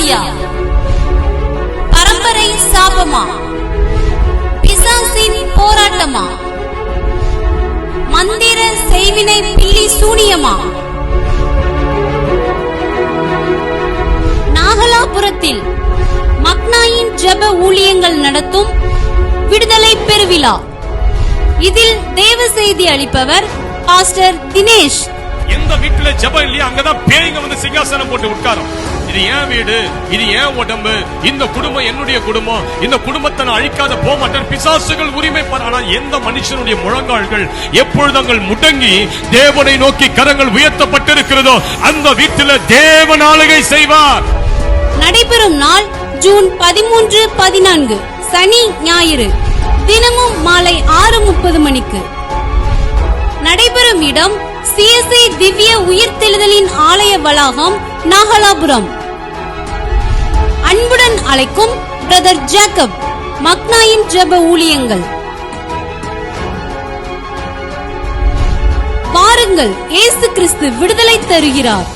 வியாதியா? பரம்பரை சாபமா? பிசாசின் போராட்டமா? மந்திர செய்வினை பில்லி சூனியமா? நாகலாபுரத்தில் மக்னாயின் ஜெப ஊழியங்கள் நடத்தும் விடுதலை பெருவிழா. இதில் தேவ செய்தி அளிப்பவர் பாஸ்டர் தினேஷ். எந்த வீட்டுல ஜெபம் இல்லையா அங்கதான் பேய்ங்க வந்து சிங்காசனம் போட்டு உட்காரும். இது ஏன் வீடு, இது ஏன் உடம்பு, இந்த குடும்பம் என்னுடைய குடும்பம், இந்த குடும்பத்தை நான் அழிக்காத போக மாட்டேன். பிசாசுகள் உரிமை. ஆனால் எந்த மனுஷனுடைய முழங்கால்கள் எப்பொழுது முடங்கி தேவனை நோக்கி கரங்கள் உயர்த்தப்பட்டிருக்கிறதோ அந்த வீட்டில் தேவன் ஆளுகை செய்வார். நடைபெறும் நாள் ஜூன் 13, 14 சனி ஞாயிறு, தினமும் மாலை 6:30 மணிக்கு. நடைபெறும் இடம் CSI திவ்ய உயிர்த்தெழுதலின் ஆலய வளாகம், நாகலாபுரம். அன்புடன் அழைக்கும் பிரதர் ஜேக்கப், மக்னாயின் ஜெப ஊழியங்கள். வாருங்கள், இயேசு கிறிஸ்து விடுதலை தருகிறார்.